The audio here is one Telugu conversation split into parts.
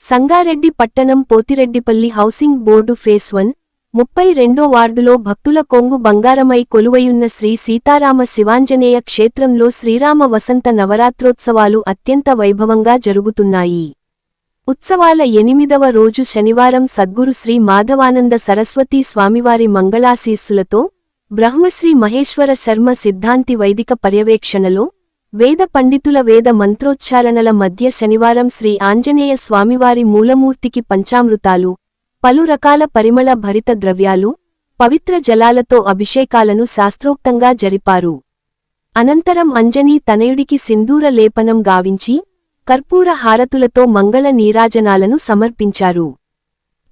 సంగారెడ్డి పట్టణం పోతిరెడ్డిపల్లి హౌసింగ్ బోర్డు ఫేస్ 1, 32 వార్డులో భక్తుల కొంగు బంగారమై కొలువయున్న శ్రీ సీతారామ శివాంజనేయ క్షేత్రంలో శ్రీరామ వసంత నవరాత్రోత్సవాలు అత్యంత వైభవంగా జరుగుతున్నాయి. ఉత్సవాల 8వ రోజు శనివారం సద్గురు శ్రీ మాధవానంద సరస్వతీ స్వామివారి మంగళాశీస్సులతో బ్రహ్మశ్రీ మహేశ్వర శర్మ సిద్ధాంతి వైదిక పర్యవేక్షణలో వేద పండితుల వేద మంత్రోచ్చారణల మధ్య శనివారం శ్రీ ఆంజనేయ స్వామివారి మూలమూర్తికి పంచామృతాలు, పలు రకాల పరిమళ భరిత ద్రవ్యాలు, పవిత్ర జలాలతో అభిషేకాలను శాస్త్రోక్తంగా జరిపారు. అనంతరం అంజనీ తనయుడికి సింధూర లేపనం గావించి కర్పూర హారతులతో మంగళ నీరాజనాలను సమర్పించారు.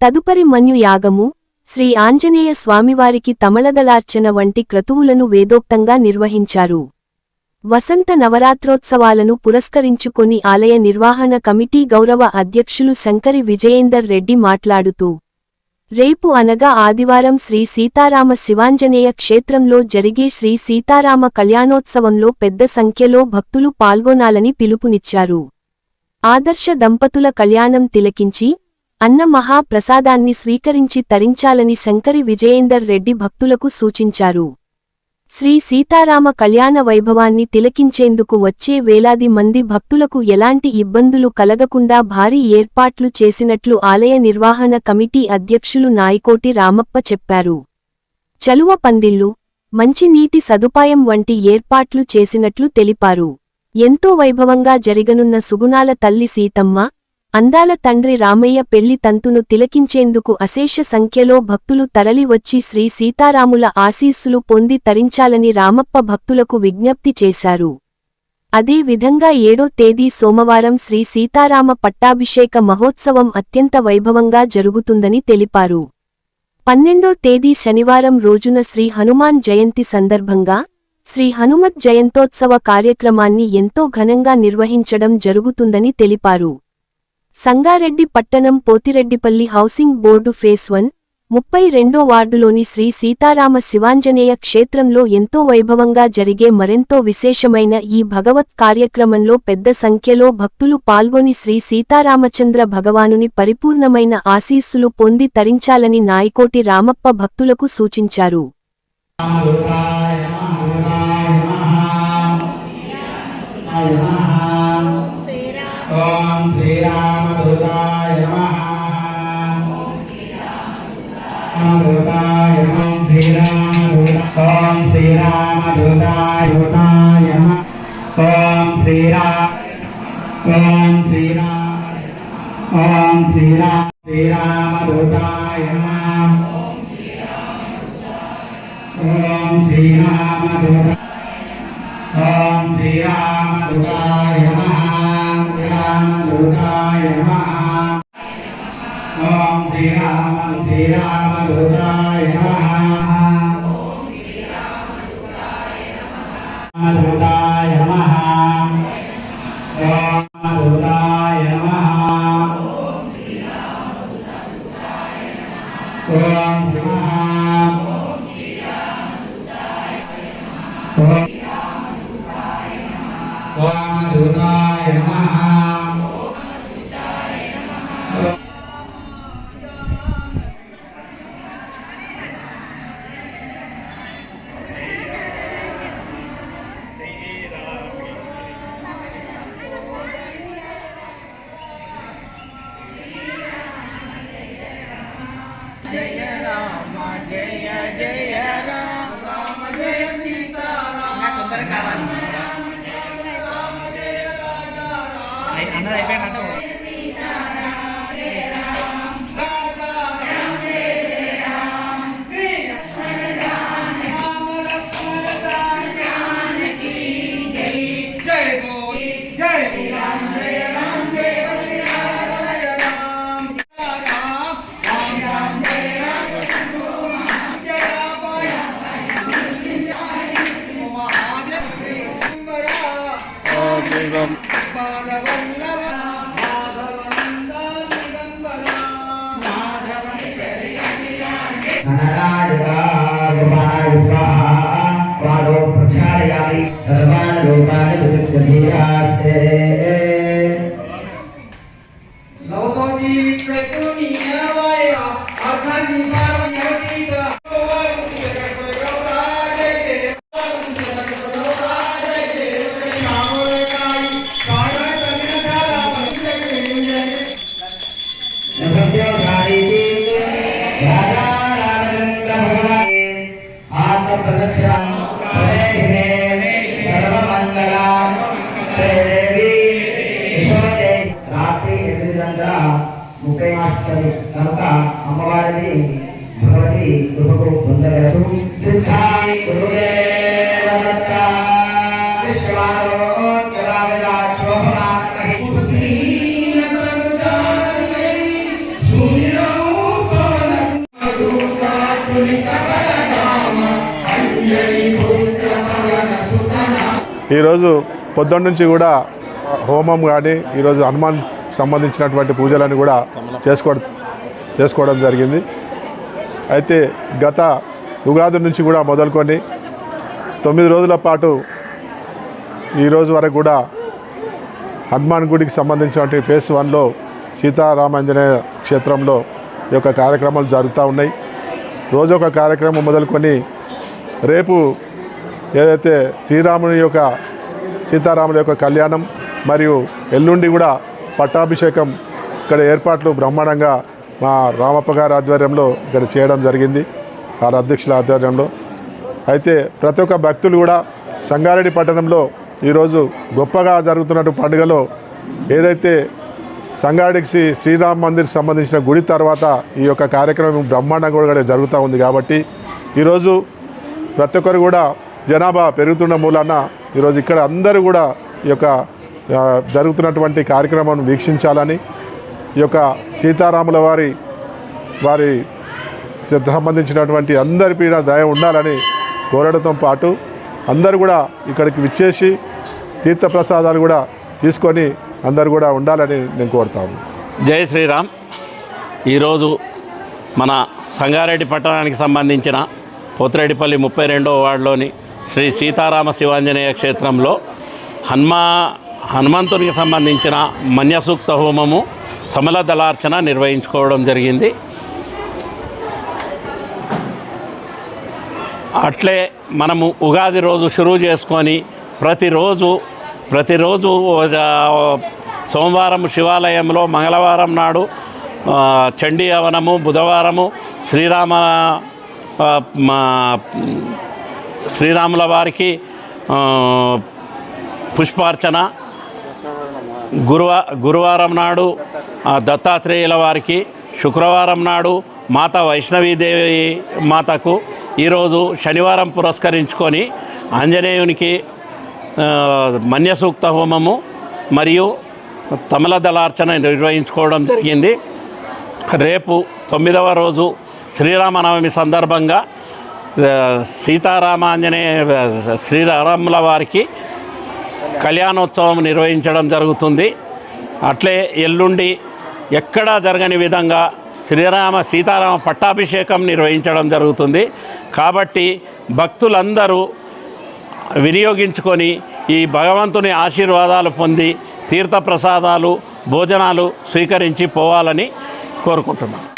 తదుపరి మన్యు యాగము, శ్రీ ఆంజనేయ స్వామివారికి తమలదలార్చన వంటి క్రతువులను వేదోక్తంగా నిర్వహించారు. వసంత నవరాత్రోత్సవాలను పురస్కరించుకొని ఆలయ నిర్వహణ కమిటీ గౌరవ అధ్యక్షులు శంకరి విజయేందర్ రెడ్డి మాట్లాడుతూ, రేపు అనగా ఆదివారం శ్రీ సీతారామ శివాంజనేయ క్షేత్రంలో జరిగే శ్రీ సీతారామ కళ్యాణోత్సవంలో పెద్ద సంఖ్యలో భక్తులు పాల్గొనాలని పిలుపునిచ్చారు. ఆదర్శ దంపతుల కళ్యాణం తిలకించి అన్న మహా ప్రసాదాన్ని స్వీకరించి తరించాలని శంకరి విజయేందర్ రెడ్డి భక్తులకు సూచించారు. శ్రీ సీతారామ కళ్యాణ వైభవాన్ని తిలకించేందుకు వచ్చే వేలాది మంది భక్తులకు ఎలాంటి ఇబ్బందులు కలగకుండా భారీ ఏర్పాట్లు చేసినట్లు ఆలయ నిర్వహణ కమిటీ అధ్యక్షులు నాయకోటి రామప్ప చెప్పారు. చలువ పందిళ్లు, మంచినీటి సదుపాయం వంటి ఏర్పాట్లు చేసినట్లు తెలిపారు. ఎంతో వైభవంగా జరగనున్న సుగుణాల తల్లి సీతమ్మ, అందాల తండ్రి రామయ్య పెళ్లి తంతును తిలకించేందుకు అశేష సంఖ్యలో భక్తులు తరలివచ్చి శ్రీ సీతారాముల ఆశీస్సులు పొంది తరించాలని రామప్ప భక్తులకు విజ్ఞప్తి చేశారు. అదే విధంగా 7వ తేదీ సోమవారం శ్రీ సీతారామ పట్టాభిషేక మహోత్సవం అత్యంత వైభవంగా జరుగుతుందని తెలిపారు. 12వ తేదీ శనివారం రోజున శ్రీ హనుమాన్ జయంతి సందర్భంగా శ్రీ హనుమత్ జయంతోత్సవ కార్యక్రమాన్ని ఎంతో ఘనంగా నిర్వహించడం జరుగుతుందని తెలిపారు. సంగారెడ్డి పట్టణం పోతిరెడ్డిపల్లి హౌసింగ్ బోర్డు ఫేస్ 1, 32 వార్డులోని శ్రీ సీతారామ శివాంజనేయ క్షేత్రంలో ఎంతో వైభవంగా జరిగే మరెంతో విశేషమైన ఈ భగవత్ కార్యక్రమంలో పెద్ద సంఖ్యలో భక్తులు పాల్గొని శ్రీ సీతారామచంద్ర భగవానుని పరిపూర్ణమైన ఆశీస్సులు పొంది తరించాలని నాయకోటి రామప్ప భక్తులకు సూచించారు. ఓం శ్రీరామదూతాయ నమః. ఓం శ్రీరామదూతాయ నమః. ఓం శ్రీరామదూతాయ నమః. ఓం శ్రీరామదూతాయ నమః. రామదూతాయ నమః. ఓం శ్రీరామదూతాయ నమః. రామదూతాయ నమః. రామదూతాయ నమః. ఓం రామదూతాయ నమః. జయ రామ జయ జయ రామ రామ జయ సీతారామ. తొందరగా కావాలి అన్నది అయిపోయినట్టు. నవతోటి రాత్రి 8:30 కనుక అమ్మవారిని భగవతి కృపకు పొందగలరు. సిద్ధాయ గురుదేవదత్త ఈరోజు పొద్దున్న నుంచి కూడా హోమం కానీ ఈరోజు హనుమాన్ సంబంధించినటువంటి పూజలను కూడా చేసుకోవడం జరిగింది. అయితే గత ఉగాది నుంచి కూడా మొదలుకొని 9 రోజుల పాటు ఈరోజు వరకు కూడా హనుమాన్ గుడికి సంబంధించినటువంటి ఫేజ్ 1లో సీతారామాంజనేయ క్షేత్రంలో ఈ యొక్క కార్యక్రమాలు జరుగుతూ ఉన్నాయి. రోజు ఒక కార్యక్రమం మొదలుకొని రేపు ఏదైతే శ్రీరాముని యొక్క సీతారాముల యొక్క కళ్యాణం మరియు ఎల్లుండి కూడా పట్టాభిషేకం ఇక్కడ ఏర్పాట్లు బ్రహ్మాండంగా మా రామప్ప గారి ఆధ్వర్యంలో ఇక్కడ చేయడం జరిగింది, వారి అధ్యక్షుల ఆధ్వర్యంలో. అయితే ప్రతి ఒక్క భక్తులు కూడా సంగారెడ్డి పట్టణంలో ఈరోజు గొప్పగా జరుగుతున్న పండుగలో ఏదైతే సంగారెడ్డికి శ్రీరామ మందిర్ సంబంధించిన గుడి తర్వాత ఈ యొక్క కార్యక్రమం బ్రహ్మాండంగా కూడా జరుగుతూ ఉంది. కాబట్టి ఈరోజు ప్రతి ఒక్కరు కూడా జనాభా పెరుగుతున్న మూలాన ఈరోజు ఇక్కడ అందరూ కూడా ఈ యొక్క జరుగుతున్నటువంటి కార్యక్రమాన్ని వీక్షించాలని, ఈ యొక్క సీతారాముల వారి సంబంధించినటువంటి అందరి పైన దయ ఉండాలని కోరడంతో పాటు అందరూ కూడా ఇక్కడికి విచ్చేసి తీర్థప్రసాదాలు కూడా తీసుకొని అందరూ కూడా ఉండాలని నేను కోరుతాను. జై శ్రీరామ్. ఈరోజు మన సంగారెడ్డి పట్టణానికి సంబంధించిన పోతిరెడ్డిపల్లి 32వ వార్డులోని శ్రీ సీతారామ శివాంజనేయ క్షేత్రంలో హనుమంతునికి సంబంధించిన మన్యసూక్త హోమము కమల దళార్చన నిర్వహించుకోవడం జరిగింది. అట్లే మనము ఉగాది రోజు షురువు చేసుకొని ప్రతిరోజు సోమవారం శివాలయంలో, మంగళవారం నాడు చండీ హవనము, బుధవారము శ్రీరాముల వారికి పుష్పార్చన, గురువారం నాడు దత్తాత్రేయుల వారికి, శుక్రవారం నాడు మాత వైష్ణవీదేవి మాతకు, ఈరోజు శనివారం పురస్కరించుకొని ఆంజనేయునికి మన్యసూక్త హోమము మరియు తమల దళార్చన నిర్వహించుకోవడం జరిగింది. రేపు 9వ రోజు శ్రీరామనవమి సందర్భంగా శ్రీరాముల వారికి కళ్యాణోత్సవం నిర్వహించడం జరుగుతుంది. అట్లే ఎల్లుండి ఎక్కడా జరగని విధంగా సీతారామ పట్టాభిషేకం నిర్వహించడం జరుగుతుంది. కాబట్టి భక్తులందరూ వినియోగించుకొని ఈ భగవంతుని ఆశీర్వాదాలు పొంది తీర్థప్రసాదాలు, భోజనాలు స్వీకరించి పోవాలని కోరుకుంటున్నాను.